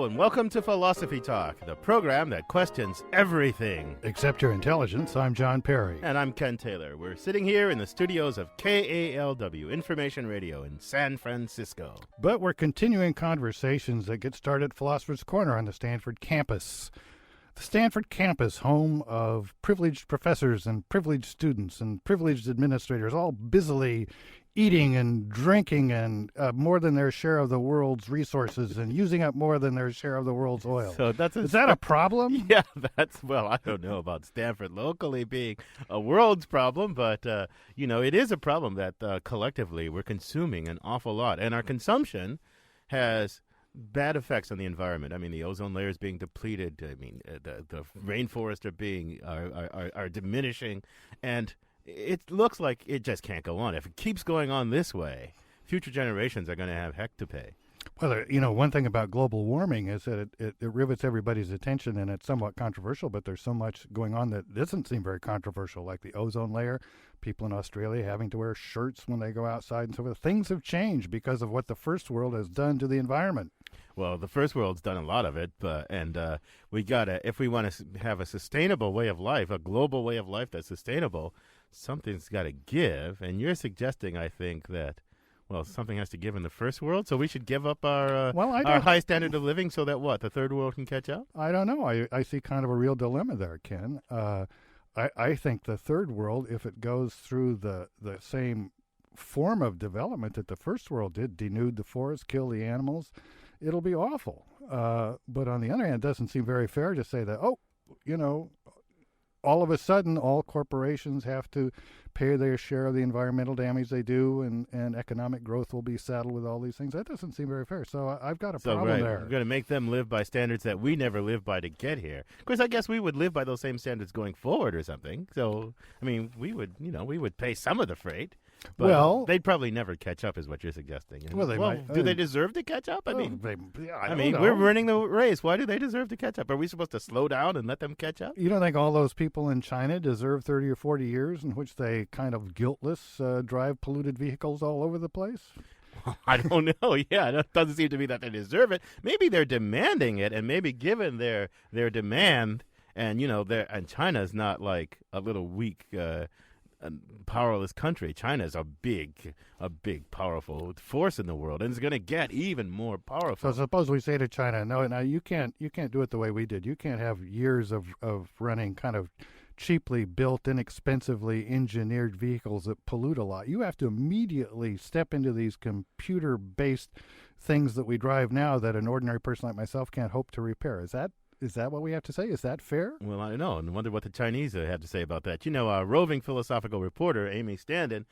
Hello, and welcome to Philosophy Talk, the program that questions everything. Except your intelligence. I'm John Perry. And I'm Ken Taylor. We're sitting here in the studios of KALW Information Radio in San Francisco. But we're continuing conversations that get started at Philosopher's Corner on the Stanford campus. The Stanford campus, home of privileged professors and privileged students and privileged administrators, all busily eating and drinking and more than their share of the world's resources and using up more than their share of the world's oil. So Is that a problem? Yeah, well, I don't know about Stanford locally being a world's problem, but, it is a problem that collectively we're consuming an awful lot. And our consumption has bad effects on the environment. I mean, the ozone layer is being depleted. I mean, the rainforests are diminishing, and it looks like it just can't go on. If it keeps going on this way, future generations are going to have heck to pay. Well, one thing about global warming is that it rivets everybody's attention, and it's somewhat controversial, but there's so much going on that doesn't seem very controversial, like the ozone layer, people in Australia having to wear shirts when they go outside and so forth. Things have changed because of what the first world has done to the environment. Well, the first world's done a lot of it, we gotta, if we want to have a sustainable way of life, a global way of life that's sustainable, something's got to give. And you're suggesting, I think, that something has to give in the first world, so we should give up our high standard of living so that the third world can catch up? I don't know. I see kind of a real dilemma there, Ken. I think the third world, if it goes through the same form of development that the first world did, denude the forest, kill the animals, it'll be awful. But on the other hand, it doesn't seem very fair to say that, all of a sudden, all corporations have to pay their share of the environmental damage they do, and economic growth will be saddled with all these things. That doesn't seem very fair. So I've got a problem there. We're going to make them live by standards that we never lived by to get here. Of course, I guess we would live by those same standards going forward or something. So, I mean, we would pay some of the freight. But they'd probably never catch up, is what you're suggesting. Well, they might. Do they deserve to catch up? I mean, know. We're running the race. Why do they deserve to catch up? Are we supposed to slow down and let them catch up? You don't think all those people in China deserve 30 or 40 years in which they kind of guiltless drive polluted vehicles all over the place? I don't know. Yeah, it doesn't seem to me that they deserve it. Maybe they're demanding it, and maybe given their demand, and and China's not like a little weak, powerless country. China is a big, powerful force in the world, and it's going to get even more powerful. So suppose we say to China, no, now you can't do it the way we did. You can't have years of running kind of cheaply built, inexpensively engineered vehicles that pollute a lot. You have to immediately step into these computer-based things that we drive now that an ordinary person like myself can't hope to repair. Is that what we have to say? Is that fair? Well, I don't know. And I wonder what the Chinese have to say about that. Roving philosophical reporter Amy Standen,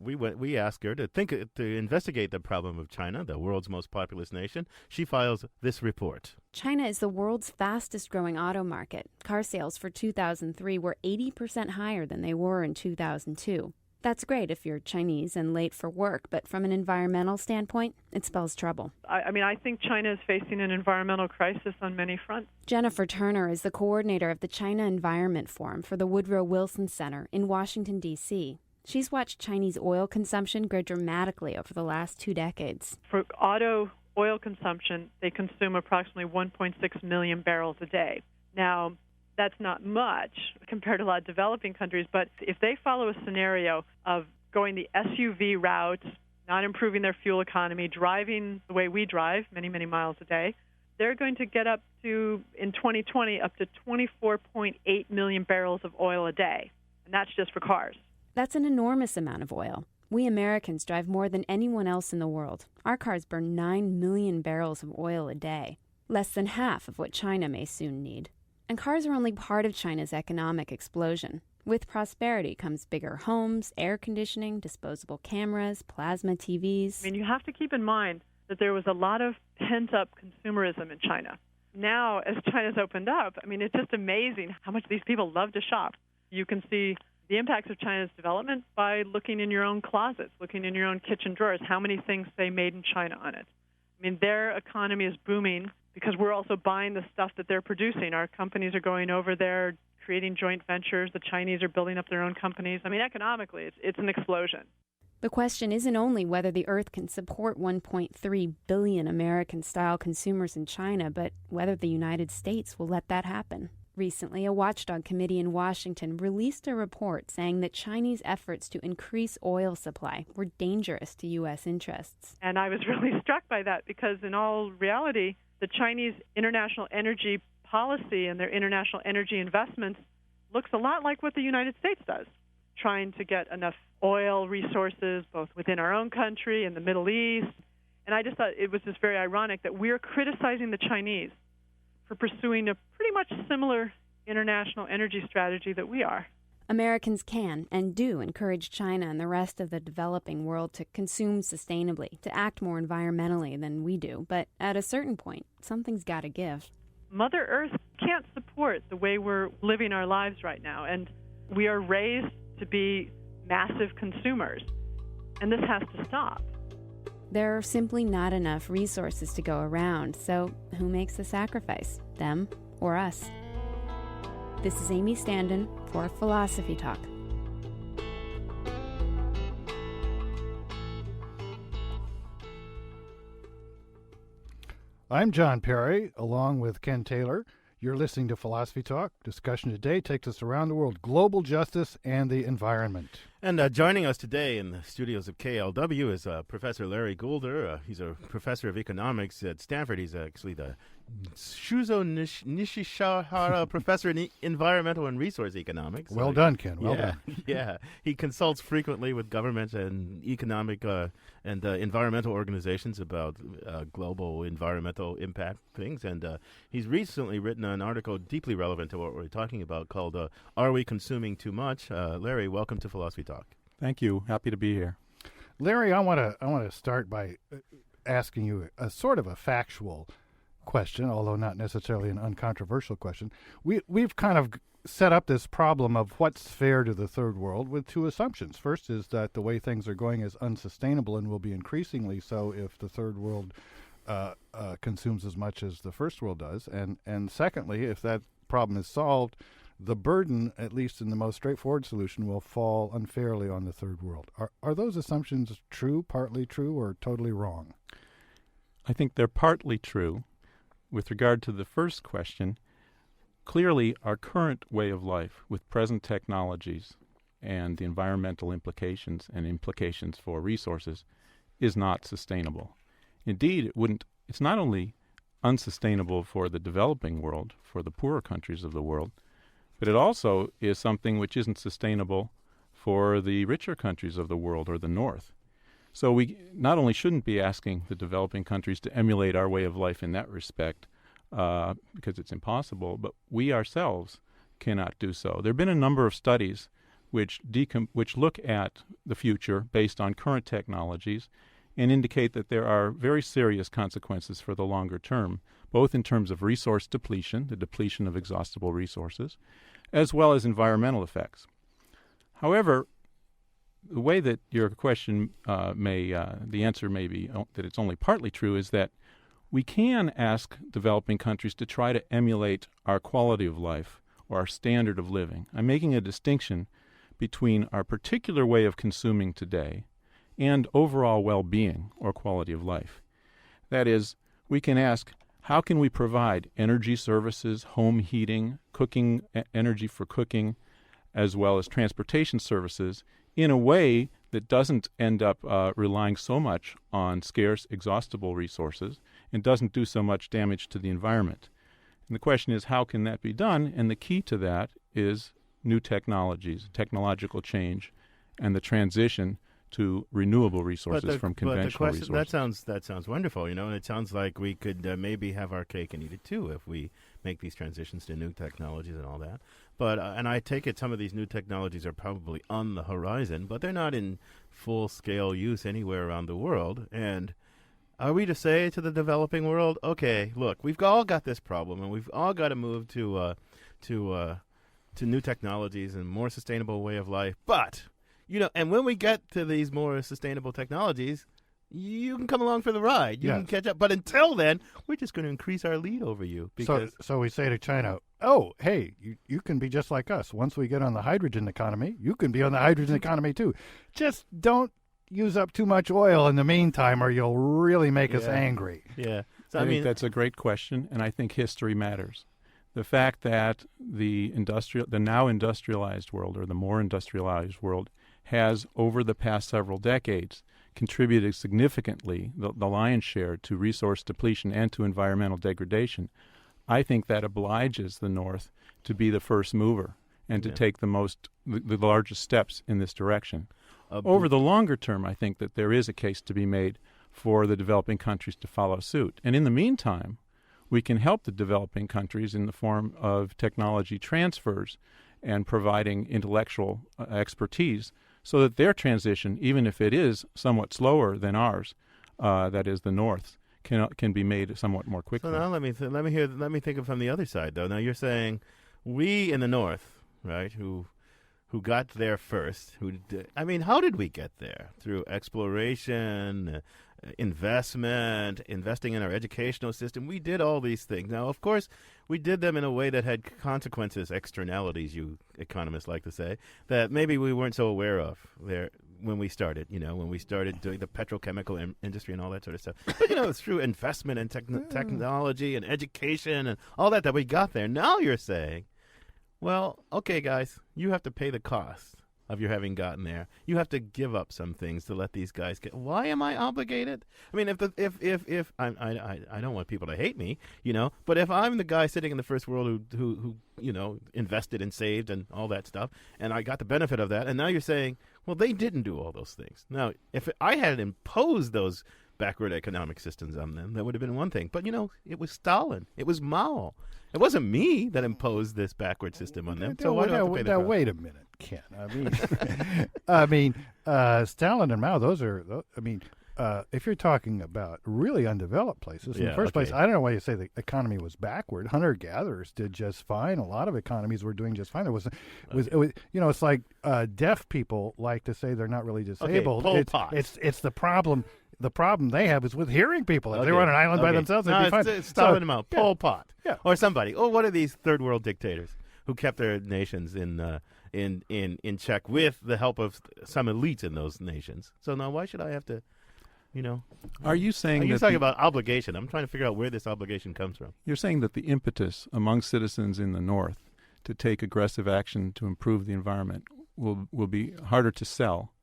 we asked her to investigate the problem of China, the world's most populous nation. She files this report. China is the world's fastest growing auto market. Car sales for 2003 were 80% higher than they were in 2002. That's great if you're Chinese and late for work, but from an environmental standpoint, it spells trouble. I think China is facing an environmental crisis on many fronts. Jennifer Turner is the coordinator of the China Environment Forum for the Woodrow Wilson Center in Washington, D.C. She's watched Chinese oil consumption grow dramatically over the last 2 decades. For auto oil consumption, they consume approximately 1.6 million barrels a day. Now, that's not much compared to a lot of developing countries, but if they follow a scenario of going the SUV route, not improving their fuel economy, driving the way we drive, many, many miles a day, they're going to get up to, in 2020, up to 24.8 million barrels of oil a day. And that's just for cars. That's an enormous amount of oil. We Americans drive more than anyone else in the world. Our cars burn 9 million barrels of oil a day, less than half of what China may soon need. And cars are only part of China's economic explosion. With prosperity comes bigger homes, air conditioning, disposable cameras, plasma TVs. You have to keep in mind that there was a lot of pent-up consumerism in China. Now, as China's opened up, it's just amazing how much these people love to shop. You can see the impacts of China's development by looking in your own closets, looking in your own kitchen drawers, how many things say made in China on it. Their economy is booming because we're also buying the stuff that they're producing. Our companies are going over there, creating joint ventures. The Chinese are building up their own companies. Economically, it's an explosion. The question isn't only whether the Earth can support 1.3 billion American-style consumers in China, but whether the United States will let that happen. Recently, a watchdog committee in Washington released a report saying that Chinese efforts to increase oil supply were dangerous to U.S. interests. And I was really struck by that because in all reality, the Chinese international energy policy and their international energy investments looks a lot like what the United States does, trying to get enough oil resources both within our own country and the Middle East. And I just thought it was just very ironic that we're criticizing the Chinese for pursuing a pretty much similar international energy strategy that we are. Americans can and do encourage China and the rest of the developing world to consume sustainably, to act more environmentally than we do. But at a certain point, something's got to give. Mother Earth can't support the way we're living our lives right now, and we are raised to be massive consumers, and this has to stop. There are simply not enough resources to go around, so who makes the sacrifice, them or us? This is Amy Standen for Philosophy Talk. I'm John Perry, along with Ken Taylor. You're listening to Philosophy Talk. Discussion today takes us around the world, global justice and the environment. And joining us today in the studios of KLW is Professor Larry Goulder. He's a professor of economics at Stanford. He's actually the Shuzo Nishihara Professor in Environmental and Resource Economics. Well done, Ken. Well done. Yeah. He consults frequently with government and economic and environmental organizations about global environmental impact things. And he's recently written an article deeply relevant to what we're talking about called Are We Consuming Too Much? Larry, welcome to Philosophy Talk. Thank you. Happy to be here. Larry, I want to start by asking you a sort of a factual question, although not necessarily an uncontroversial question. We've kind of set up this problem of what's fair to the third world with two assumptions. First is that the way things are going is unsustainable and will be increasingly so if the third world consumes as much as the first world does. And secondly, if that problem is solved, the burden, at least in the most straightforward solution, will fall unfairly on the third world. Are those assumptions true, partly true, or totally wrong? I think they're partly true. With regard to the first question, clearly our current way of life with present technologies and the environmental implications and implications for resources is not sustainable. Indeed, it's not only unsustainable for the developing world, for the poorer countries of the world, but it also is something which isn't sustainable for the richer countries of the world or the North. So we not only shouldn't be asking the developing countries to emulate our way of life in that respect, because it's impossible, but we ourselves cannot do so. There have been a number of studies which look at the future based on current technologies and indicate that there are very serious consequences for the longer term, both in terms of resource depletion, the depletion of exhaustible resources, as well as environmental effects. However, the way that your question the answer may be that it's only partly true is that we can ask developing countries to try to emulate our quality of life or our standard of living. I'm making a distinction between our particular way of consuming today and overall well-being or quality of life. That is, we can ask, how can we provide energy services, home heating, cooking, energy for cooking, as well as transportation services in a way that doesn't end up relying so much on scarce, exhaustible resources and doesn't do so much damage to the environment. And the question is, how can that be done? And the key to that is new technologies, technological change, and the transition to renewable resources from conventional resources. That sounds wonderful, and it sounds like we could maybe have our cake and eat it too if we make these transitions to new technologies and all that. But and I take it some of these new technologies are probably on the horizon, but they're not in full-scale use anywhere around the world. And are we to say to the developing world, okay, look, we've all got this problem, and we've all got to move to new technologies and more sustainable way of life, but and when we get to these more sustainable technologies, you can come along for the ride. You can catch up. But until then, we're just going to increase our lead over you. Because so we say to China, oh, hey, you can be just like us. Once we get on the hydrogen economy, you can be on the hydrogen economy too. Just don't use up too much oil in the meantime, or you'll really make us Yeah. angry. Yeah. So I think that's a great question, and I think history matters. The fact that the now industrialized world, or the more industrialized world, has over the past several decades contributed significantly, the lion's share, to resource depletion and to environmental degradation. I think that obliges the North to be the first mover and to take the largest steps in this direction. Over the longer term, I think that there is a case to be made for the developing countries to follow suit. And in the meantime, we can help the developing countries in the form of technology transfers and providing intellectual expertise so that their transition, even if it is somewhat slower than ours, that is the North's, can be made somewhat more quickly. So now let me think of from the other side, though. Now you're saying we in the North, right, who got there first, how did we get there? Through exploration, investment, investing in our educational system. We did all these things. Now, of course, we did them in a way that had consequences, externalities, you economists like to say, that maybe we weren't so aware of there when we started, when we started doing the petrochemical industry and all that sort of stuff. But, through investment and technology and education and all that we got there. Now you're saying, well, okay, guys, you have to pay the cost of your having gotten there. You have to give up some things to let these guys get. Why am I obligated? I mean, if I don't want people to hate me, but if I'm the guy sitting in the first world who invested and saved and all that stuff, and I got the benefit of that, and now you're saying, well, they didn't do all those things. Now, if I had imposed those backward economic systems on them, that would have been one thing. But, it was Stalin. It was Mao. It wasn't me that imposed this backward system on them. So why do I have to pay the cost? Wait a minute, Ken. I mean, Stalin and Mao, those are, if you're talking about really undeveloped places, in the first place, I don't know why you say the economy was backward. Hunter-gatherers did just fine. A lot of economies were doing just fine. It's like deaf people like to say they're not really disabled. Pol Pot. It's the problem. The problem they have is with hearing people. If they were on an island by themselves, they'd be fine. It's Stalin and Mao. Pol Pot. Yeah. Or somebody. Or one of these third world dictators who kept their nations in check with the help of some elites in those nations. So now why should I have to, Are you saying you're that talking about obligation? I'm trying to figure out where this obligation comes from. You're saying that the impetus among citizens in the North to take aggressive action to improve the environment will be harder to sell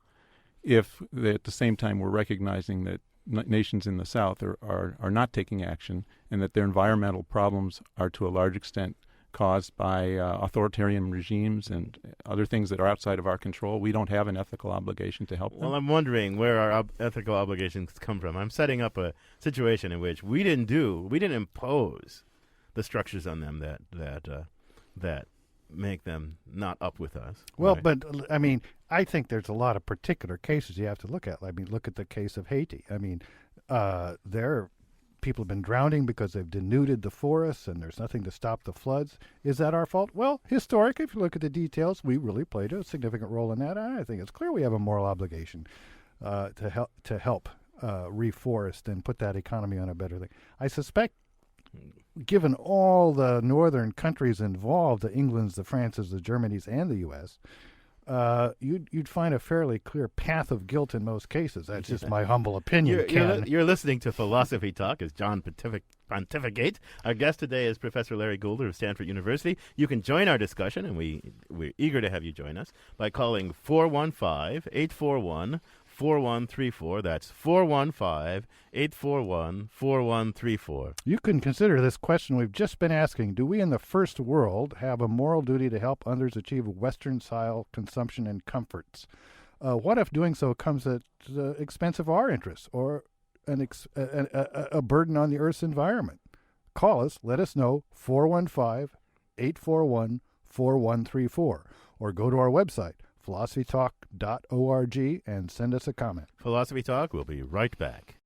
if at the same time we're recognizing that nations in the South are not taking action and that their environmental problems are to a large extent caused by authoritarian regimes and other things that are outside of our control. We don't have an ethical obligation to help them. Well, I'm wondering where our ethical obligations come from. I'm setting up a situation in which we didn't impose the structures on them that make them not up with us. Well, right? but I think there's a lot of particular cases you have to look at. Look at the case of Haiti. There people have been drowning because they've denuded the forests and there's nothing to stop the floods. Is that our fault? Well, historically, if you look at the details, we really played a significant role in that. I think it's clear we have a moral obligation to help reforest and put that economy on a better thing. I suspect, given all the northern countries involved, the Englands, the Frances, the Germanys, and the U.S., you'd find a fairly clear path of guilt in most cases. That's just my humble opinion, Ken. You're listening to Philosophy Talk as John pontificate. Our guest today is Professor Larry Goulder of Stanford University. You can join our discussion, and we're eager to have you join us, by calling 415-841-4134. That's 415-841-4134. You can consider this question we've just been asking. Do we in the first world have a moral duty to help others achieve Western-style consumption and comforts? What if doing so comes at the expense of our interests or a burden on the Earth's environment? Call us. Let us know. 415-841-4134. Or go to our website, philosophytalk.org, and send us a comment. Philosophy Talk, we'll be right back.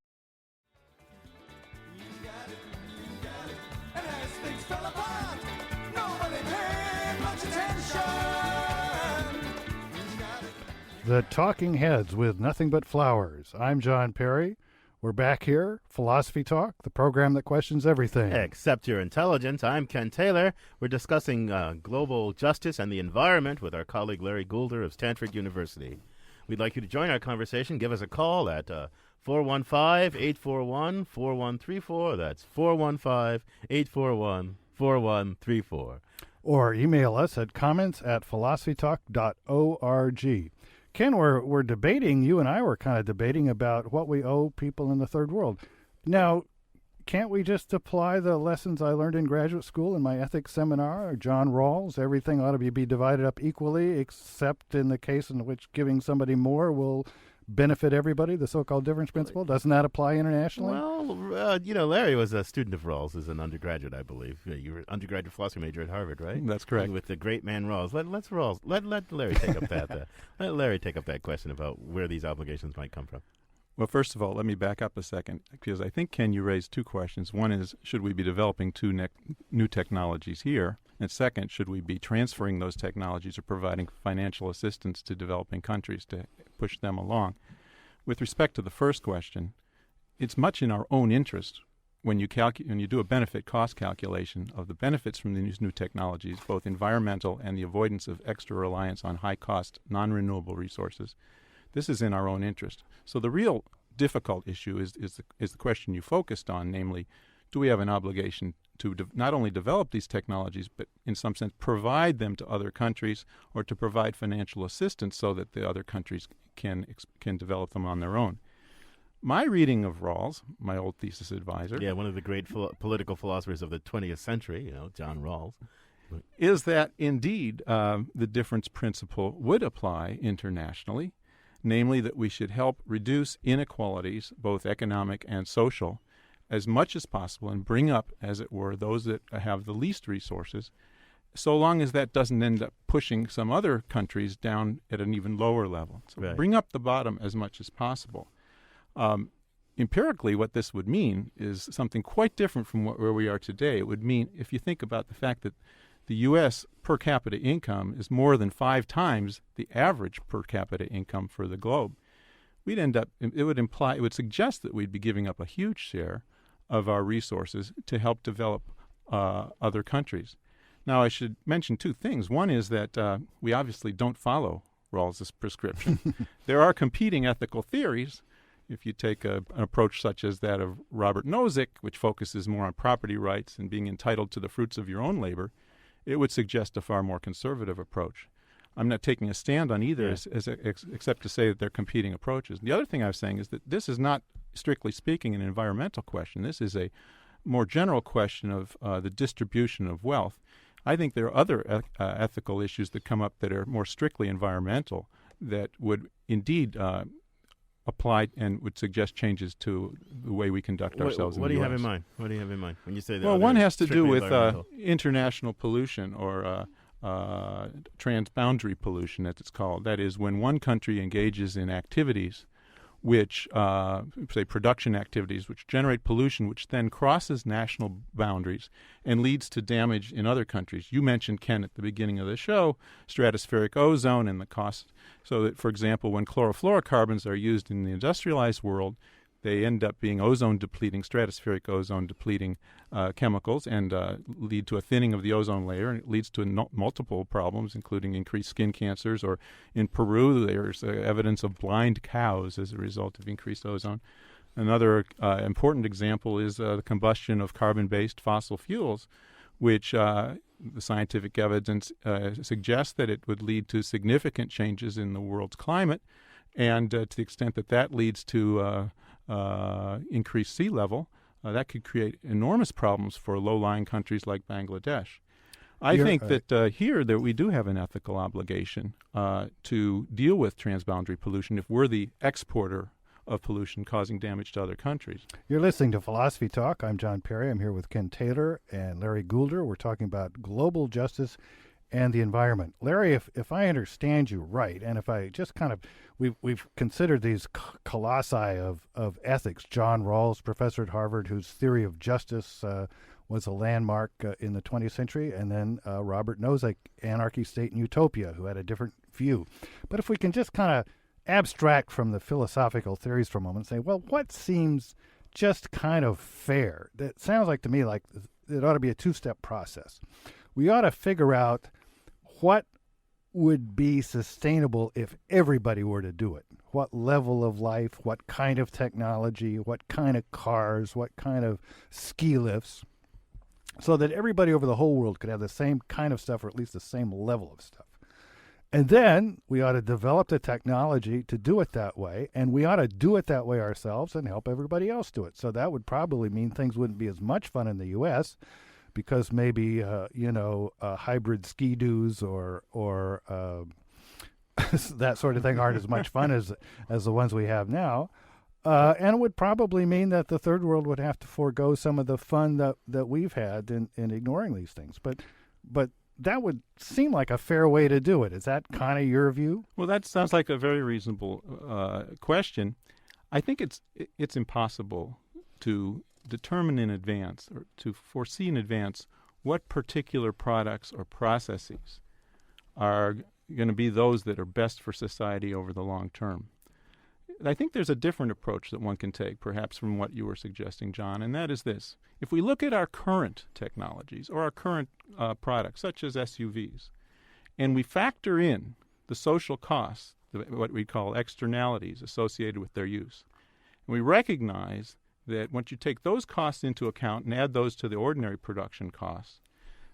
The Talking Heads with Nothing But Flowers. I'm John Perry. We're back here, Philosophy Talk, the program that questions everything. Except your intelligence. I'm Ken Taylor. We're discussing global justice and the environment with our colleague Larry Goulder of Stanford University. We'd like you to join our conversation. Give us a call at 415-841-4134. That's 415-841-4134. Or email us at comments@philosophytalk.org. Ken, we're debating, you and I were kind of debating about what we owe people in the third world. Now, can't we just apply the lessons I learned in graduate school in my ethics seminar, John Rawls? Everything ought to be divided up equally, except in the case in which giving somebody more will benefit everybody, the so-called difference principle. Doesn't that apply internationally? Well, Larry was a student of Rawls as an undergraduate, I believe. You were an undergraduate philosophy major at Harvard, right? That's correct. With the great man Rawls. Let Larry take up that. Let Larry take up that question about where these obligations might come from. Well, first of all, let me back up a second, because I think, Ken, you raised two questions. One is, should we be developing new technologies here? And second, should we be transferring those technologies or providing financial assistance to developing countries to push them along? With respect to the first question, it's much in our own interest when you do a benefit-cost calculation of the benefits from these new technologies, both environmental and the avoidance of extra reliance on high-cost, non-renewable resources. This is in our own interest. So the real difficult issue is the question you focused on, namely, do we have an obligation to not only develop these technologies, but in some sense provide them to other countries, or to provide financial assistance so that the other countries can develop them on their own? My reading of Rawls, my old thesis advisor, one of the great political philosophers of the 20th century, John Rawls, is that indeed the difference principle would apply internationally, namely that we should help reduce inequalities, both economic and social, as much as possible, and bring up, as it were, those that have the least resources, so long as that doesn't end up pushing some other countries down at an even lower level. So right. Bring up the bottom as much as possible. Empirically, what this would mean is something quite different from where we are today. It would mean, if you think about the fact that the U.S. per capita income is more than 5 times the average per capita income for the globe, it would suggest that we'd be giving up a huge share of our resources to help develop other countries. Now, I should mention two things. One is that we obviously don't follow Rawls's prescription. There are competing ethical theories. If you take an approach such as that of Robert Nozick, which focuses more on property rights and being entitled to the fruits of your own labor, it would suggest a far more conservative approach. I'm not taking a stand on either, except to say that they're competing approaches. The other thing I was saying is that this is not, strictly speaking, an environmental question. This is a more general question of the distribution of wealth. I think there are other ethical issues that come up that are more strictly environmental that would indeed apply and would suggest changes to the way we conduct ourselves in the What do you US. have in mind? What do you have in mind when you say that? Well, one has to do with international pollution, or transboundary pollution, as it's called. That is, when one country engages in activities which, say, production activities, which generate pollution, which then crosses national boundaries and leads to damage in other countries. You mentioned, Ken, at the beginning of the show, stratospheric ozone and the cost. So that, for example, when chlorofluorocarbons are used in the industrialized world, they end up being ozone-depleting, stratospheric ozone-depleting chemicals, and lead to a thinning of the ozone layer, and it leads to multiple problems, including increased skin cancers. Or in Peru, there's evidence of blind cows as a result of increased ozone. Another important example is the combustion of carbon-based fossil fuels, which the scientific evidence suggests that it would lead to significant changes in the world's climate, and to the extent that that leads to increased sea level, that could create enormous problems for low-lying countries like Bangladesh. I think that here that we do have an ethical obligation to deal with transboundary pollution if we're the exporter of pollution causing damage to other countries. You're listening to Philosophy Talk. I'm John Perry. I'm here with Ken Taylor and Larry Goulder. We're talking about global justice and the environment. Larry, if I understand you right, and if I just kind of, we've considered these colossi of ethics. John Rawls, professor at Harvard, whose theory of justice was a landmark in the 20th century, and then Robert Nozick, Anarchy, State, and Utopia, who had a different view. But if we can just kind of abstract from the philosophical theories for a moment and say, well, what seems just kind of fair? That sounds like to me like it ought to be a two-step process. We ought to figure out what would be sustainable if everybody were to do it? What level of life, what kind of technology, what kind of cars, what kind of ski lifts, so that everybody over the whole world could have the same kind of stuff, or at least the same level of stuff. And then we ought to develop the technology to do it that way, and we ought to do it that way ourselves and help everybody else do it. So that would probably mean things wouldn't be as much fun in the U.S., because maybe hybrid ski-doos or that sort of thing aren't as much fun as the ones we have now, and it would probably mean that the third world would have to forego some of the fun that we've had in ignoring these things. But that would seem like a fair way to do it. Is that kind of your view? Well, that sounds like a very reasonable question. I think it's impossible to determine in advance or to foresee in advance what particular products or processes are going to be those that are best for society over the long term. I think there's a different approach that one can take, perhaps from what you were suggesting, John, and that is this. If we look at our current technologies or our current products, such as SUVs, and we factor in the social costs, what we call externalities associated with their use, and we recognize that once you take those costs into account and add those to the ordinary production costs,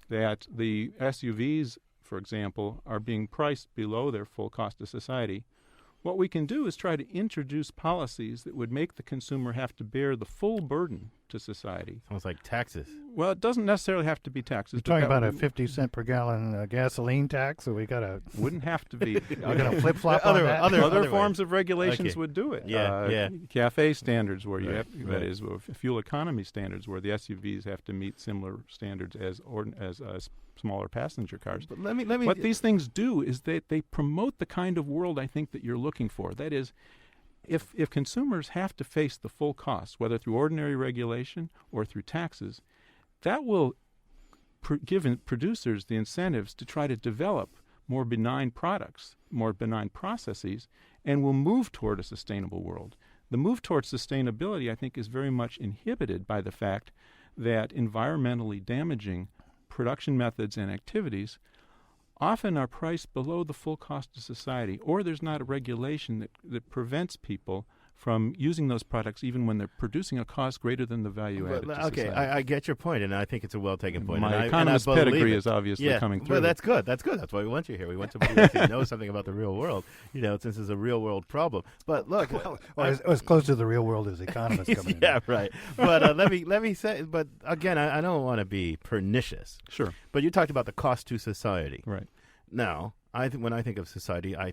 that the SUVs, for example, are being priced below their full cost to society, what we can do is try to introduce policies that would make the consumer have to bear the full burden to society. Sounds like taxes. Well, it doesn't necessarily have to be taxes. You're talking about a 50 cent per gallon gasoline tax, so we got to... Wouldn't have to be. We're going to flip-flop on that? Other forms of regulations would do it. Yeah. CAFE standards, where you have, that is, fuel economy standards, where the SUVs have to meet similar standards as smaller passenger cars. But let me. What these things do is they promote the kind of world I think that you're looking for. That is, if consumers have to face the full cost, whether through ordinary regulation or through taxes, that will give producers the incentives to try to develop more benign products, more benign processes, and will move toward a sustainable world. The move towards sustainability, I think, is very much inhibited by the fact that environmentally damaging production methods and activities often are priced below the full cost to society, or there's not a regulation that prevents people from using those products even when they're producing a cost greater than the value added to society. I get your point, and I think it's a well-taken point. My and economist I believe pedigree it. is obviously coming through. Well, that's good. That's why we want you here. We want somebody who actually knows something about the real world, since it's a real-world problem. But look... as close to the real world as economists coming in. Yeah, right. But let me say, but again, I don't want to be pernicious. Sure. But you talked about the cost to society. Right. Now, when I think of society, I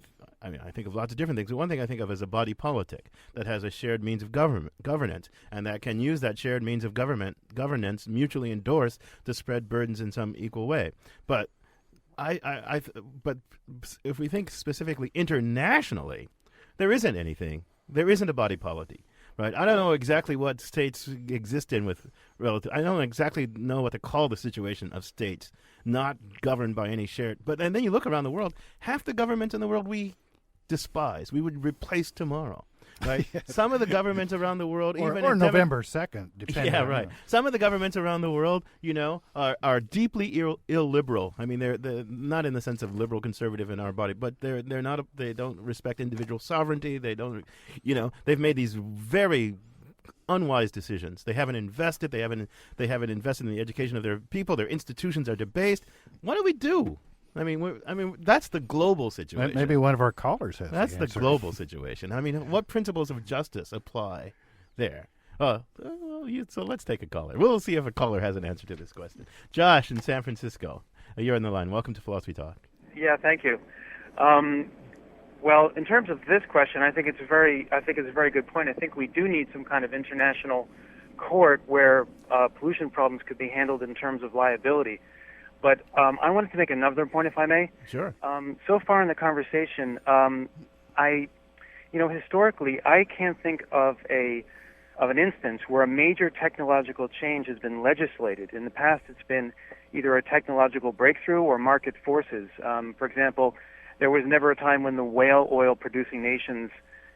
think of lots of different things. One thing I think of is a body politic that has a shared means of governance, and that can use that shared means of governance mutually endorsed to spread burdens in some equal way. But but if we think specifically internationally, there isn't anything. There isn't a body politic. Right, I don't know exactly what states exist in with relative. I don't exactly know what to call the situation of states not governed by any shared. And then you look around the world, half the governments in the world we despise. We would replace tomorrow. Right, some of the governments around the world, or November 2nd, depending. Yeah, right. Some of the governments around the world, are deeply illiberal. I mean, they're not in the sense of liberal conservative in our body, but they're not. They don't respect individual sovereignty. They don't. They've made these very unwise decisions. They haven't invested. They haven't invested in the education of their people. Their institutions are debased. What do we do? I mean, that's the global situation. Maybe one of our callers has. That's the global situation. I mean, what principles of justice apply there? So let's take a caller. We'll see if a caller has an answer to this question. Josh in San Francisco, you're on the line. Welcome to Philosophy Talk. Yeah, thank you. Well, in terms of this question, I think it's a very good point. I think we do need some kind of international court where pollution problems could be handled in terms of liability. But I wanted to make another point, if I may. Sure. So far in the conversation, historically, I can't think of an instance where a major technological change has been legislated. In the past, it's been either a technological breakthrough or market forces. For example, there was never a time when the whale oil-producing nations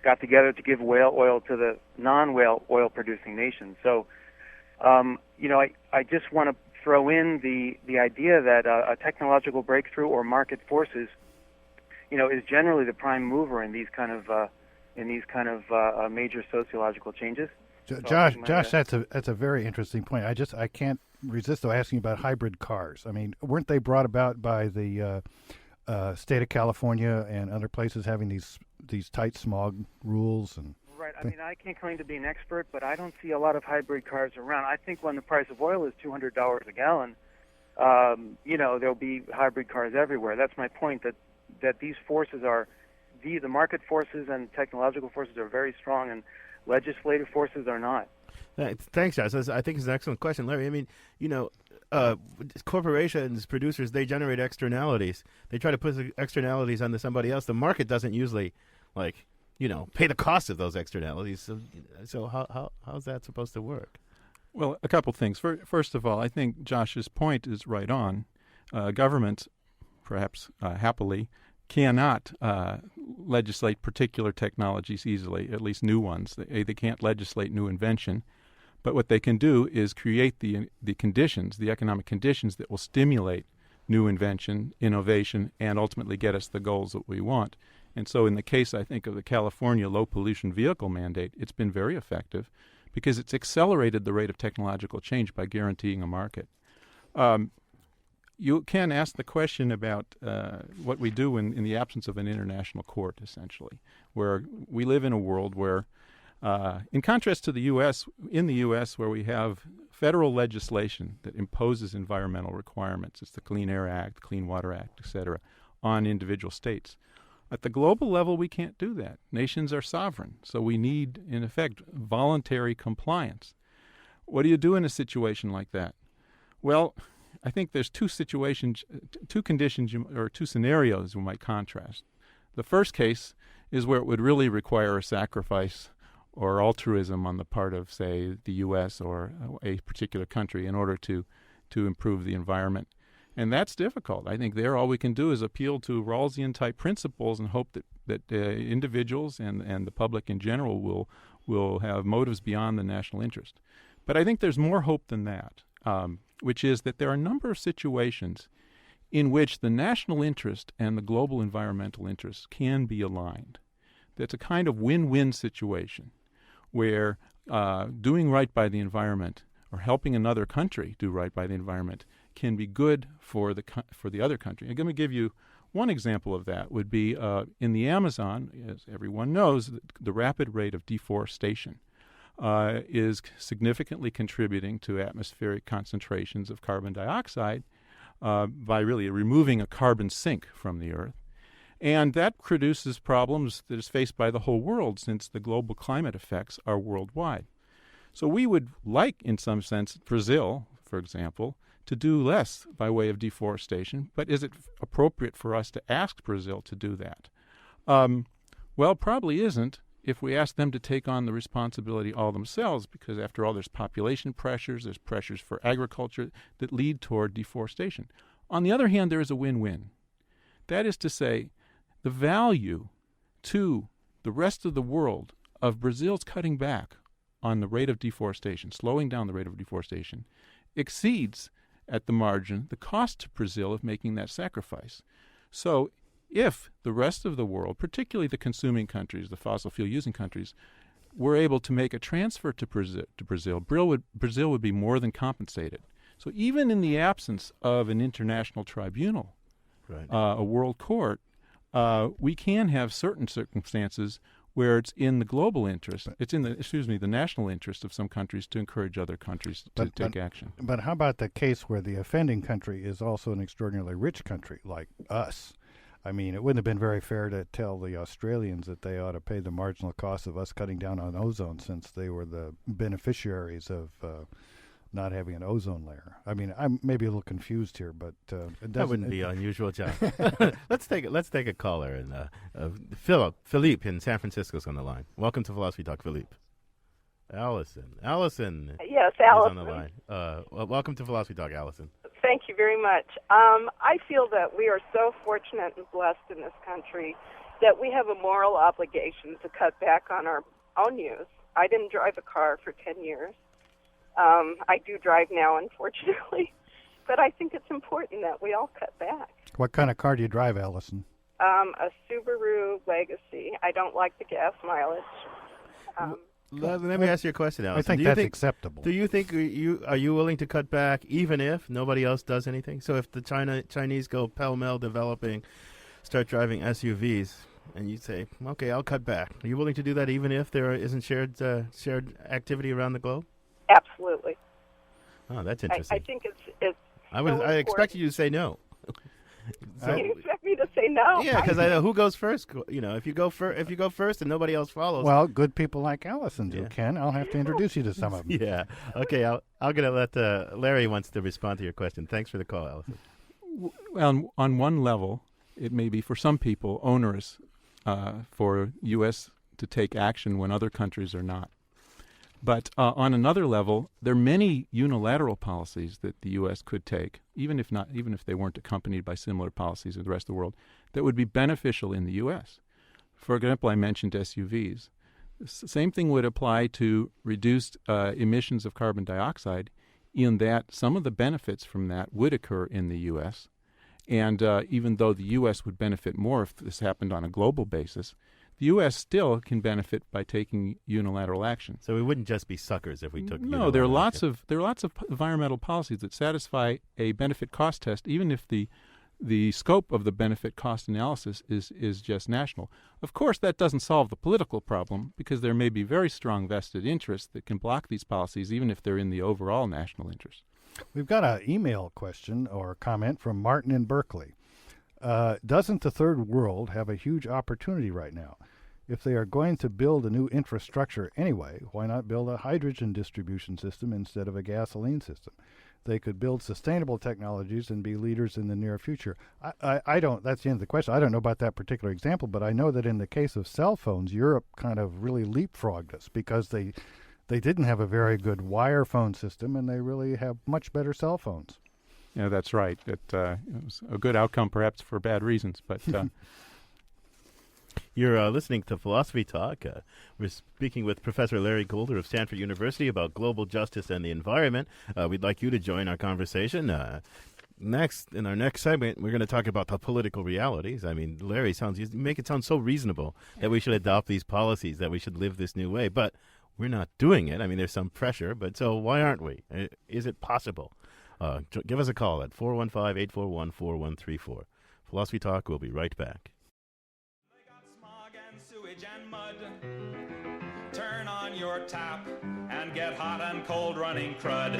got together to give whale oil to the non-whale oil-producing nations. So, I just want to throw in the idea that a technological breakthrough or market forces is generally the prime mover in these kind of major sociological changes. Josh, that's a very interesting point. I can't resist though asking about hybrid cars. I mean, weren't they brought about by the state of California and other places having these tight smog rules and? Right. I mean, I can't claim to be an expert, but I don't see a lot of hybrid cars around. I think when the price of oil is $200 a gallon, there'll be hybrid cars everywhere. That's my point. That these forces are the market forces and technological forces are very strong, and legislative forces are not. Thanks, Josh. I think it's an excellent question, Larry. I mean, corporations, producers, they generate externalities. They try to put the externalities onto somebody else. The market doesn't usually, pay the cost of those externalities. So how's that supposed to work? Well, a couple things. First of all, I think Josh's point is right on. Governments, perhaps happily, cannot legislate particular technologies easily, at least new ones. They can't legislate new invention. But what they can do is create the conditions, the economic conditions that will stimulate new invention, innovation, and ultimately get us the goals that we want. And so in the case, I think, of the California low pollution vehicle mandate, it's been very effective because it's accelerated the rate of technological change by guaranteeing a market. You can ask the question about what we do in the absence of an international court, essentially, where we live in a world where, in contrast to the U.S., in the U.S., where we have federal legislation that imposes environmental requirements, it's the Clean Air Act, Clean Water Act, et cetera, on individual states. At the global level, we can't do that. Nations are sovereign, so we need, in effect, voluntary compliance. What do you do in a situation like that? Well, I think there's two conditions, or two scenarios we might contrast. The first case is where it would really require a sacrifice or altruism on the part of, say, the U.S. or a particular country in order to improve the environment. And that's difficult. I think there all we can do is appeal to Rawlsian-type principles and hope that individuals and the public in general will have motives beyond the national interest. But I think there's more hope than that, which is that there are a number of situations in which the national interest and the global environmental interests can be aligned. That's a kind of win-win situation where doing right by the environment or helping another country do right by the environment can be good for the other country. I'm going to give you one example of that would be in the Amazon, as everyone knows, the rapid rate of deforestation is significantly contributing to atmospheric concentrations of carbon dioxide by really removing a carbon sink from the Earth. And that produces problems that is faced by the whole world since the global climate effects are worldwide. So we would like, in some sense, Brazil, for example, to do less by way of deforestation, but is it appropriate for us to ask Brazil to do that? Well, probably isn't if we ask them to take on the responsibility all themselves, because after all, there's population pressures, there's pressures for agriculture that lead toward deforestation. On the other hand, there is a win-win. That is to say, the value to the rest of the world of Brazil's cutting back on the rate of deforestation, slowing down the rate of deforestation, exceeds at the margin the cost to Brazil of making that sacrifice. So if the rest of the world, particularly the consuming countries, the fossil fuel using countries, were able to make a transfer to Brazil, Brazil would be more than compensated. So even in the absence of an international tribunal, right, a world court, we can have certain circumstances where it's in the global interest, it's in the national interest of some countries to encourage other countries to take action. But how about the case where the offending country is also an extraordinarily rich country like us? I mean, it wouldn't have been very fair to tell the Australians that they ought to pay the marginal cost of us cutting down on ozone since they were the beneficiaries of not having an ozone layer. I mean, I'm maybe a little confused here, but that wouldn't be unusual, John. Let's take a caller, and Philippe in San Francisco is on the line. Welcome to Philosophy Talk, Philippe. Allison. Yes, Allison is on the line. Welcome to Philosophy Talk, Allison. Thank you very much. I feel that we are so fortunate and blessed in this country that we have a moral obligation to cut back on our own use. I didn't drive a car for 10 years. I do drive now, unfortunately, but I think it's important that we all cut back. What kind of car do you drive, Allison? A Subaru Legacy. I don't like the gas mileage. Let me ask you a question, Allison. I think that's acceptable. Do you think are you willing to cut back even if nobody else does anything? So if the Chinese go pell-mell developing, start driving SUVs, and you say, okay, I'll cut back. Are you willing to do that even if there isn't shared activity around the globe? Absolutely. Oh, that's interesting. I think it's I expected you to say no. So, you expect me to say no? Yeah, because I know who goes first. You know, if you go first and nobody else follows. Well, good people like Allison do, Ken. I'll have to introduce you to some of them. Yeah. Okay, I'm going to let Larry wants to respond to your question. Thanks for the call, Allison. Well, on one level, it may be for some people onerous for U.S. to take action when other countries are not. But on another level, there are many unilateral policies that the U.S. could take, even if they weren't accompanied by similar policies in the rest of the world, that would be beneficial in the U.S. For example, I mentioned SUVs. The same thing would apply to reduced emissions of carbon dioxide, in that some of the benefits from that would occur in the U.S. And even though the U.S. would benefit more if this happened on a global basis, the U.S. still can benefit by taking unilateral action. So we wouldn't just be suckers if we took. No, there are lots of environmental policies that satisfy a benefit cost test, even if the scope of the benefit cost analysis is just national. Of course, that doesn't solve the political problem, because there may be very strong vested interests that can block these policies, even if they're in the overall national interest. We've got an email question or comment from Martin in Berkeley. Doesn't the third world have a huge opportunity right now? If they are going to build a new infrastructure anyway, why not build a hydrogen distribution system instead of a gasoline system? They could build sustainable technologies and be leaders in the near future. I don't, that's the end of the question. I don't know about that particular example, but I know that in the case of cell phones, Europe kind of really leapfrogged us because they didn't have a very good wire phone system, and they really have much better cell phones. Yeah, that's right. It was a good outcome, perhaps for bad reasons, but... You're listening to Philosophy Talk. We're speaking with Professor Larry Goulder of Stanford University about global justice and the environment. We'd like you to join our conversation. Next, in our next segment, we're going to talk about the political realities. I mean, Larry, you make it sound so reasonable that we should adopt these policies, that we should live this new way, but we're not doing it. I mean, there's some pressure, but so why aren't we? Is it possible? Give us a call at 415-841-4134. Philosophy Talk. We'll be right back. And mud. Turn on your tap and get hot and cold running crud.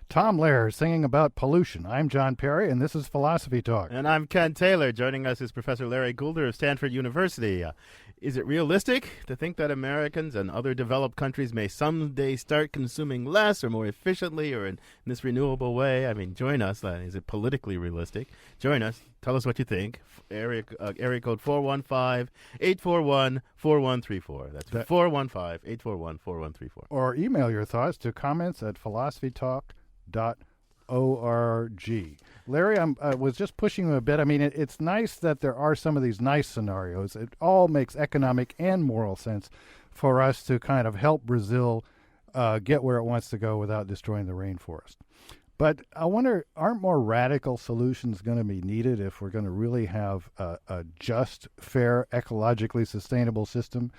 Tom Lehrer singing about pollution. I'm John Perry, and this is Philosophy Talk. And I'm Ken Taylor. Joining us is Professor Larry Goulder of Stanford University. Is it realistic to think that Americans and other developed countries may someday start consuming less or more efficiently or in this renewable way? I mean, join us. Is it politically realistic? Join us. Tell us what you think. Area code 415-841-4134. That's 415-841-4134. Or email your thoughts to comments@philosophytalk.org. Larry, I was just pushing you a bit. I mean, it's nice that there are some of these nice scenarios. It all makes economic and moral sense for us to kind of help Brazil get where it wants to go without destroying the rainforest. But I wonder, aren't more radical solutions going to be needed if we're going to really have a just, fair, ecologically sustainable system?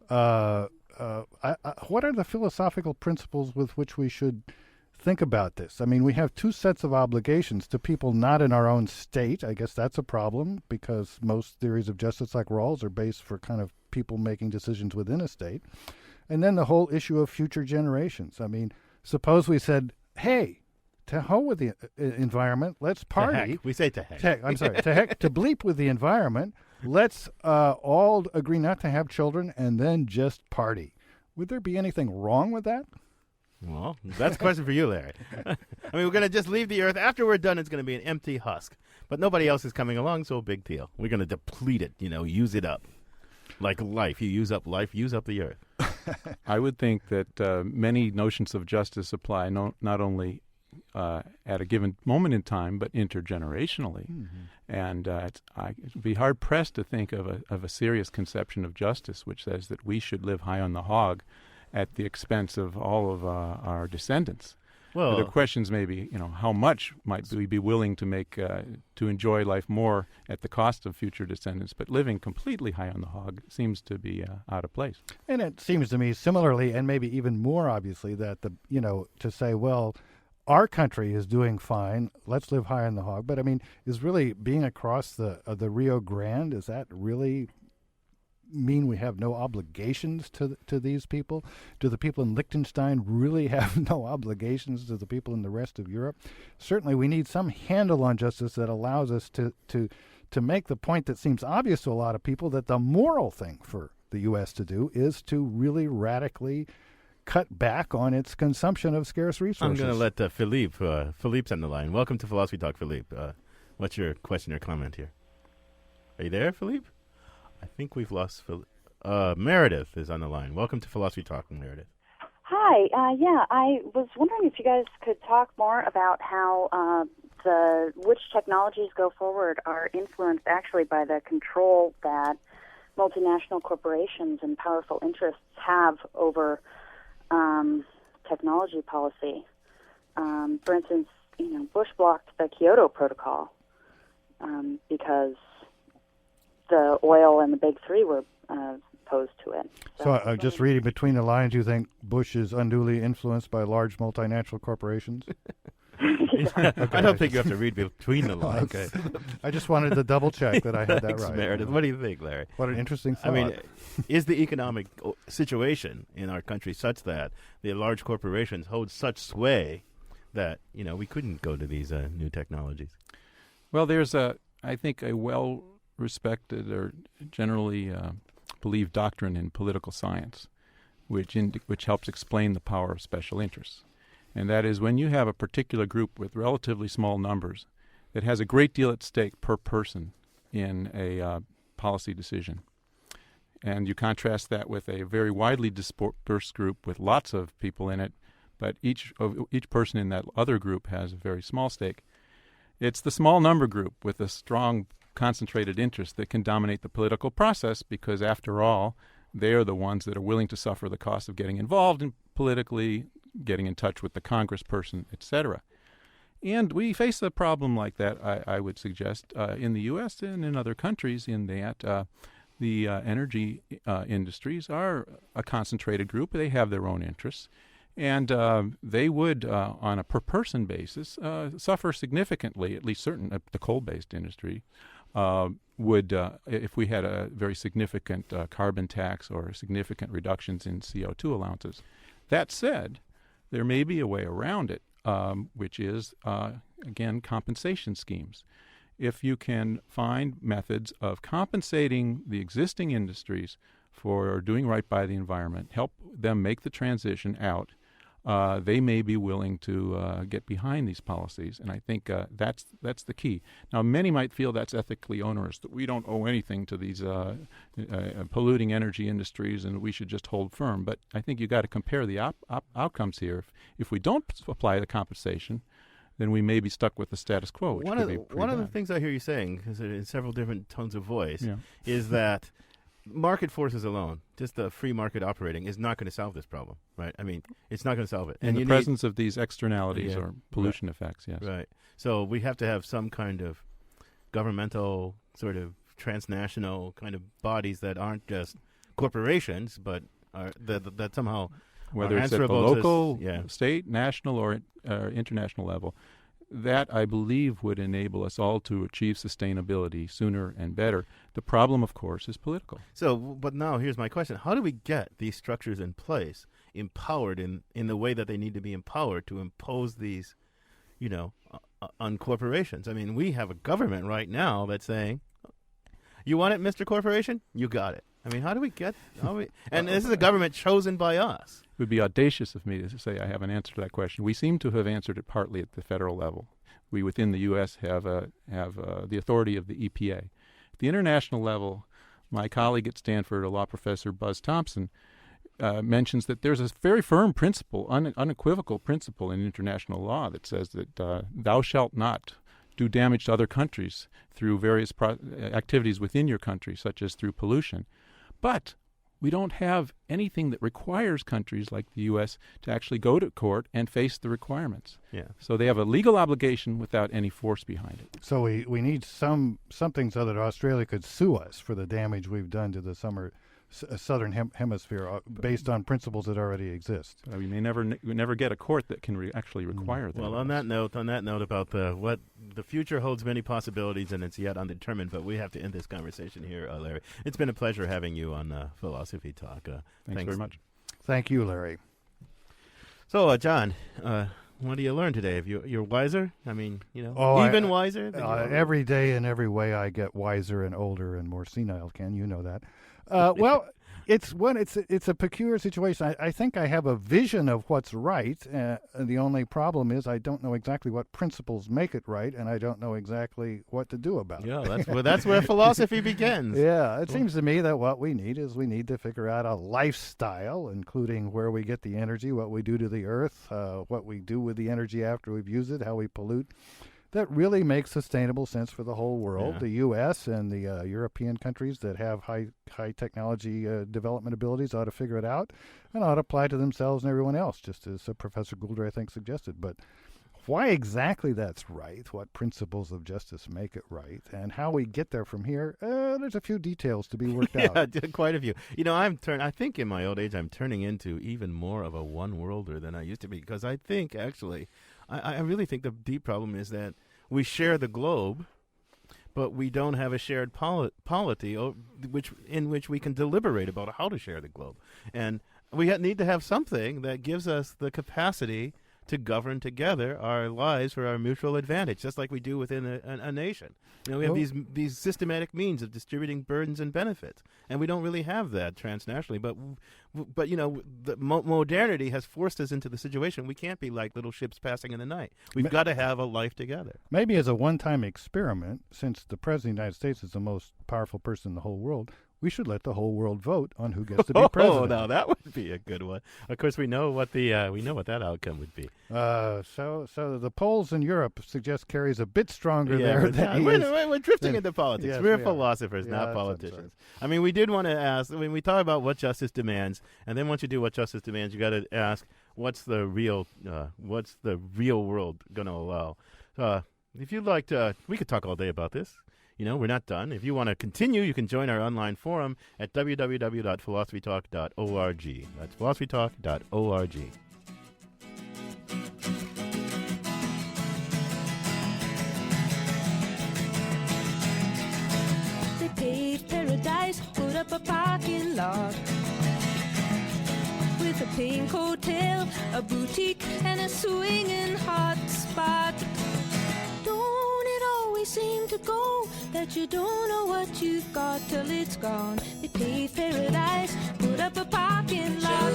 What are the philosophical principles with which we should think about this? I mean, we have two sets of obligations to people not in our own state. I guess that's a problem because most theories of justice like Rawls are based for kind of people making decisions within a state. And then the whole issue of future generations. I mean, suppose we said, hey, to hell with the environment, let's party. To heck. We say to heck. I'm sorry, to heck, to bleep with the environment. Let's all agree not to have children and then just party. Would there be anything wrong with that? Well, that's a question for you, Larry. I mean, we're going to just leave the Earth. After we're done, it's going to be an empty husk. But nobody else is coming along, so big deal. We're going to deplete it, use it up. Like life. You use up life, use up the Earth. I would think that many notions of justice apply not only at a given moment in time, but intergenerationally. Mm-hmm. And it would be hard-pressed to think of a serious conception of justice which says that we should live high on the hog at the expense of all of our descendants. Well, the questions maybe, how much might we be willing to make to enjoy life more at the cost of future descendants? But living completely high on the hog seems to be out of place. And it seems to me similarly, and maybe even more obviously, that to say, well, our country is doing fine, let's live high on the hog. But I mean, is really being across the Rio Grande, is that really mean we have no obligations to these people? Do the people in Liechtenstein really have no obligations to the people in the rest of Europe? Certainly we need some handle on justice that allows us to make the point that seems obvious to a lot of people, that the moral thing for the U.S. to do is to really radically cut back on its consumption of scarce resources. I'm going to let Philippe's on the line. Welcome to Philosophy Talk, Philippe. What's your question or comment here? Are you there, Philippe? I think we've lost Philip. Meredith is on the line. Welcome to Philosophy Talk, Meredith. Hi. I was wondering if you guys could talk more about how which technologies go forward are influenced actually by the control that multinational corporations and powerful interests have over technology policy. For instance, Bush blocked the Kyoto Protocol because the oil and the big three were opposed to it. So just reading between the lines, you think Bush is unduly influenced by large multinational corporations? Okay. I don't think you have to read between the lines. Okay. I just wanted to double check that I had that Thanks, right. Meredith. What do you think, Larry? What an interesting thought. I mean, is the economic situation in our country such that the large corporations hold such sway that, we couldn't go to these new technologies? Well, there's I think a well-respected or generally believed doctrine in political science, which helps explain the power of special interests. And that is, when you have a particular group with relatively small numbers that has a great deal at stake per person in a policy decision, and you contrast that with a very widely dispersed group with lots of people in it, but each person in that other group has a very small stake, it's the small number group with a strong concentrated interest that can dominate the political process, because after all, they are the ones that are willing to suffer the cost of getting involved in politically, getting in touch with the congressperson, etc. And we face a problem like that, I would suggest, in the U.S. and in other countries, in that the energy industries are a concentrated group. They have their own interests. And they would, on a per-person basis, suffer significantly, at least certain, the coal-based industry, would, if we had a very significant carbon tax or significant reductions in CO2 allowances. That said, there may be a way around it, which is, again, compensation schemes. If you can find methods of compensating the existing industries for doing right by the environment, help them make the transition out, they may be willing to get behind these policies, and I think that's the key. Now, many might feel that's ethically onerous, that we don't owe anything to these polluting energy industries, and we should just hold firm. But I think you've got to compare the outcomes here. If we don't apply the compensation, then we may be stuck with the status quo, which could be pretty One of the bad. things I hear you saying, in several different tones of voice, is that market forces alone, just the free market operating, is not going to solve this problem, right? I mean, it's not going to solve it. In the presence of these externalities or pollution effects, yes. Right. So we have to have some kind of governmental, sort of transnational kind of bodies that aren't just corporations, but are that somehow whether are it's at the answerable local, to, state, national, or international level. That, I believe, would enable us all to achieve sustainability sooner and better. The problem, of course, is political. So, but now here's my question. How do we get these structures in place, empowered in the way that they need to be empowered to impose these, on corporations? I mean, we have a government right now that's saying, you want it, Mr. Corporation? You got it. I mean, how do we get... and this is a government chosen by us. It would be audacious of me to say I have an answer to that question. We seem to have answered it partly at the federal level. We, within the U.S., have the authority of the EPA. At the international level, my colleague at Stanford, a law professor, Buzz Thompson, mentions that there's a very firm principle, unequivocal principle in international law that says that thou shalt not do damage to other countries through various activities within your country, such as through pollution. But we don't have anything that requires countries like the U.S. to actually go to court and face the requirements. Yeah. So they have a legal obligation without any force behind it. So we need something so that Australia could sue us for the damage we've done to the southern hemisphere based on principles that already exist. We may never get a court that can actually require that. Well, on that note about what the future holds many possibilities and it's yet undetermined, but we have to end this conversation here, Larry. It's been a pleasure having you on Philosophy Talk. Thanks very much. Thank you, Larry. So, John, what do you learn today? You're wiser? I mean, even wiser? Every day in every way I get wiser and older and more senile, Ken. You know that. Well, it's a peculiar situation. I think I have a vision of what's right. The only problem is I don't know exactly what principles make it right, and I don't know exactly what to do about it. Yeah, that's where philosophy begins. Yeah, it seems to me that what we need to figure out a lifestyle, including where we get the energy, what we do to the earth, what we do with the energy after we've used it, how we pollute, that really makes sustainable sense for the whole world. Yeah. The U.S. and the European countries that have high technology development abilities ought to figure it out and ought to apply to themselves and everyone else, just as Professor Goulder, I think, suggested. But why exactly that's right, what principles of justice make it right, and how we get there from here, there's a few details to be worked out. Yeah, quite a few. I think in my old age I'm turning into even more of a one-worlder than I used to be, because I think, actually, I really think the deep problem is that we share the globe, but we don't have a shared polity in which we can deliberate about how to share the globe. And we need to have something that gives us the capacity to govern together our lives for our mutual advantage, just like we do within a nation. We have these systematic means of distributing burdens and benefits, and we don't really have that transnationally. But the modernity has forced us into the situation. We can't be like little ships passing in the night. We've got to have a life together. Maybe as a one-time experiment, since the President of the United States is the most powerful person in the whole world, we should let the whole world vote on who gets to be president. Oh, now that would be a good one. Of course, we know what that outcome would be. So the polls in Europe suggest Kerry's a bit stronger there than he is. We're drifting into politics. Yes, we're we philosophers, not politicians. I mean, we did want to ask. When we talk about what justice demands, and then once you do what justice demands, you got to ask what's the real world going to allow. If you'd like to, we could talk all day about this. We're not done. If you want to continue, you can join our online forum at www.philosophytalk.org. That's philosophytalk.org. They paved paradise, put up a parking lot with a pink hotel, a boutique, and a swinging hot spot. Don't it always seem to go that you don't know what you've got till it's gone? They paved paradise, put up a parking lot.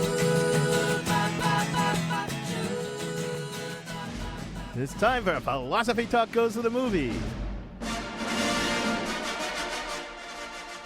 It's time for Philosophy Talk Goes to the Movie.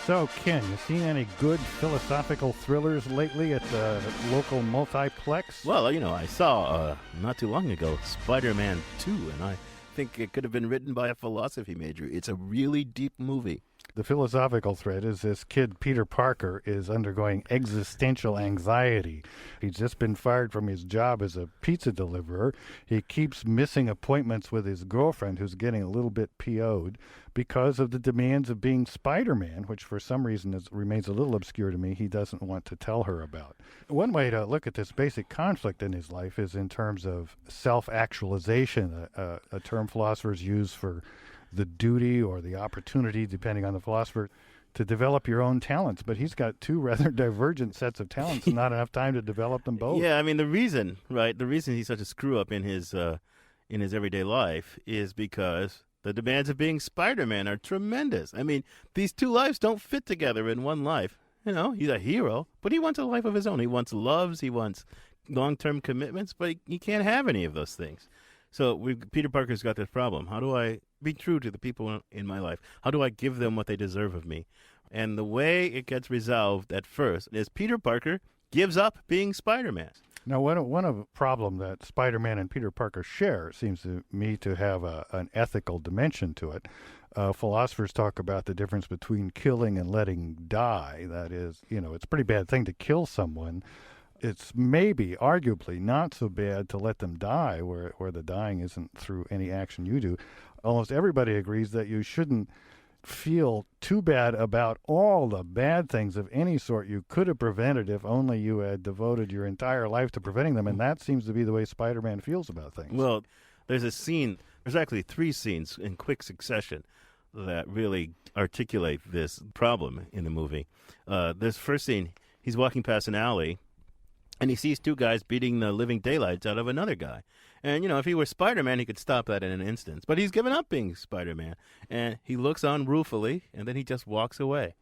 So, Ken, you seen any good philosophical thrillers lately at the local multiplex? Well, I saw not too long ago Spider-Man 2, and I think it could have been written by a philosophy major. It's a really deep movie. The philosophical thread is this kid, Peter Parker, is undergoing existential anxiety. He's just been fired from his job as a pizza deliverer. He keeps missing appointments with his girlfriend, who's getting a little bit PO'd, because of the demands of being Spider-Man, which for some reason remains a little obscure to me. He doesn't want to tell her about. One way to look at this basic conflict in his life is in terms of self-actualization, a term philosophers use for the duty or the opportunity, depending on the philosopher, to develop your own talents. But he's got two rather divergent sets of talents and not enough time to develop them both. Yeah, I mean, the reason he's such a screw-up in his everyday life is because the demands of being Spider-Man are tremendous. I mean, these two lives don't fit together in one life. He's a hero, but he wants a life of his own. He wants loves, he wants long-term commitments, but he can't have any of those things. So Peter Parker's got this problem. How do I be true to the people in my life? How do I give them what they deserve of me? And the way it gets resolved at first is Peter Parker gives up being Spider-Man. Now, one of the problem that Spider-Man and Peter Parker share seems to me to have an ethical dimension to it. Philosophers talk about the difference between killing and letting die. That is, it's a pretty bad thing to kill someone. It's maybe, arguably, not so bad to let them die, where the dying isn't through any action you do. Almost everybody agrees that you shouldn't feel too bad about all the bad things of any sort you could have prevented if only you had devoted your entire life to preventing them, and that seems to be the way Spider-Man feels about things. Well, there's actually 3 scenes in quick succession that really articulate this problem in the movie. This first scene, he's walking past an alley, and he sees 2 guys beating the living daylights out of another guy. And, if he were Spider-Man, he could stop that in an instance. But he's given up being Spider-Man. And he looks on ruefully, and then he just walks away.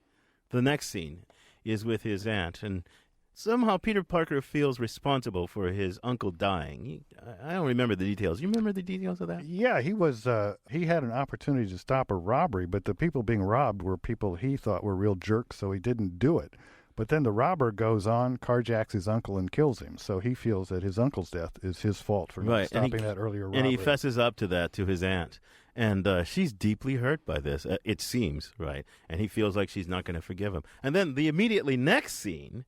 The next scene is with his aunt. And somehow Peter Parker feels responsible for his uncle dying. I don't remember the details. You remember the details of that? Yeah, he had an opportunity to stop a robbery, but the people being robbed were people he thought were real jerks, so he didn't do it. But then the robber goes on, carjacks his uncle, and kills him. So he feels that his uncle's death is his fault for not stopping that earlier robbery. And he fesses up to that to his aunt. And she's deeply hurt by this, it seems, right? And he feels like she's not going to forgive him. And then the immediately next scene,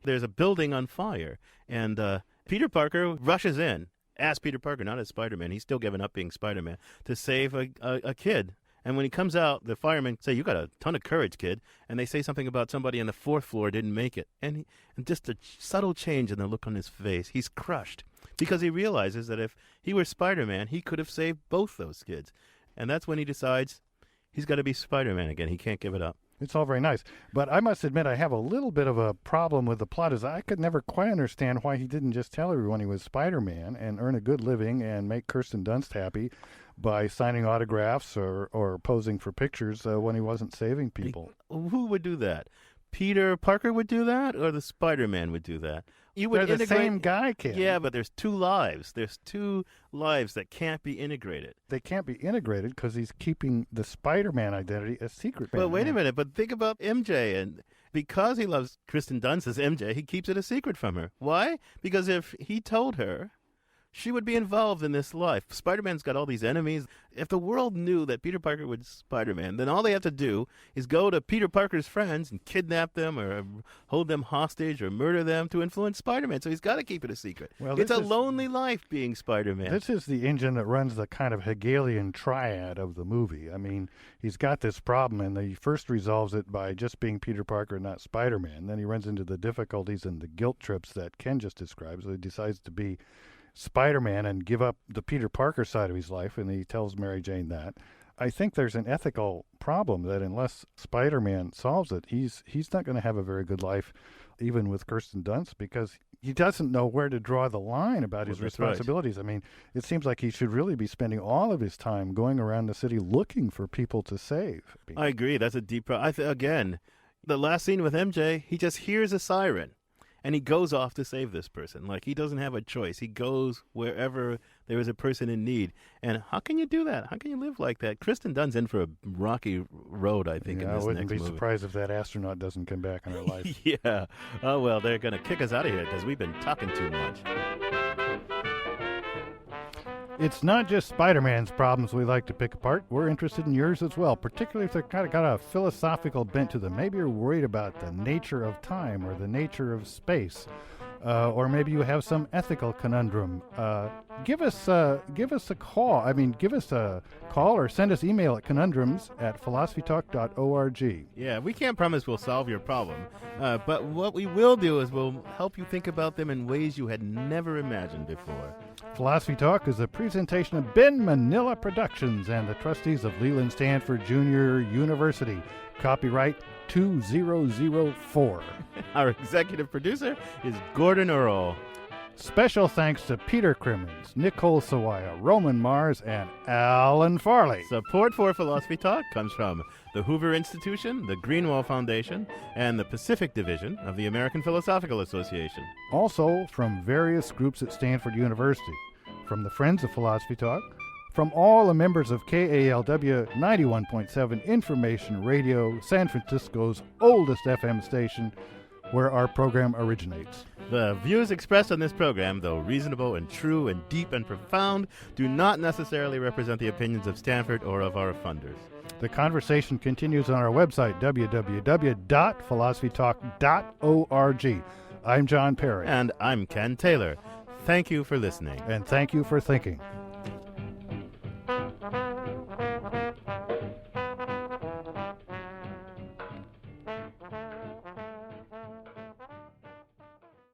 there's a building on fire. And Peter Parker rushes in, as Peter Parker, not as Spider-Man. He's still given up being Spider-Man, to save a kid. And when he comes out, the firemen say, "You got a ton of courage, kid." And they say something about somebody on the 4th floor didn't make it. And just a subtle change in the look on his face. He's crushed because he realizes that if he were Spider-Man, he could have saved both those kids. And that's when he decides he's got to be Spider-Man again. He can't give it up. It's all very nice. But I must admit I have a little bit of a problem with the plot. Is I could never quite understand why he didn't just tell everyone he was Spider-Man and earn a good living and make Kirsten Dunst happy by signing autographs or posing for pictures when he wasn't saving people. Who would do that? Peter Parker would do that, or the Spider-Man would do that? They're the same guy, Ken. Yeah, but there's 2 lives. There's 2 lives that can't be integrated. They can't be integrated because he's keeping the Spider-Man identity a secret. But wait a minute. But think about MJ. And because he loves Kristen Dunst as MJ, he keeps it a secret from her. Why? Because if he told her, she would be involved in this life. Spider-Man's got all these enemies. If the world knew that Peter Parker was Spider-Man, then all they have to do is go to Peter Parker's friends and kidnap them or hold them hostage or murder them to influence Spider-Man. So he's got to keep it a secret. Well, it's a lonely life being Spider-Man. This is the engine that runs the kind of Hegelian triad of the movie. I mean, he's got this problem, and he first resolves it by just being Peter Parker and not Spider-Man. Then he runs into the difficulties and the guilt trips that Ken just described, so he decides to be Spider-Man and give up the Peter Parker side of his life, and he tells Mary Jane that. I think there's an ethical problem that unless Spider-Man solves it, he's not going to have a very good life, even with Kirsten Dunst, because he doesn't know where to draw the line about his responsibilities. Right. I mean, it seems like he should really be spending all of his time going around the city looking for people to save. I agree. That's a deep problem. Again, the last scene with MJ, he just hears a siren. And he goes off to save this person. Like, he doesn't have a choice. He goes wherever there is a person in need. And how can you do that? How can you live like that? Kristen Dunst's in for a rocky road, I think, in this next movie. I wouldn't be surprised if that astronaut doesn't come back in her life. Yeah. Oh, well, they're going to kick us out of here because we've been talking too much. It's not just Spider-Man's problems we like to pick apart. We're interested in yours as well, particularly if they're kind of got a philosophical bent to them. Maybe you're worried about the nature of time or the nature of space, or maybe you have some ethical conundrum. Give us a call. Give us a call or send us email at conundrums@philosophytalk.org. Yeah, we can't promise we'll solve your problem, but what we will do is we'll help you think about them in ways you had never imagined before. Philosophy Talk is a presentation of Ben Manila Productions and the trustees of Leland Stanford Junior University. Copyright 2004. Our executive producer is Gordon Earl. Special thanks to Peter Crimmins, Nicole Sawaya, Roman Mars, and Alan Farley. Support for Philosophy Talk comes from the Hoover Institution, the Greenwald Foundation, and the Pacific Division of the American Philosophical Association. Also from various groups at Stanford University, from the Friends of Philosophy Talk, from all the members of KALW 91.7 Information Radio, San Francisco's oldest FM station, where our program originates. The views expressed on this program, though reasonable and true and deep and profound, do not necessarily represent the opinions of Stanford or of our funders. The conversation continues on our website, www.philosophytalk.org. I'm John Perry. And I'm Ken Taylor. Thank you for listening. And thank you for thinking.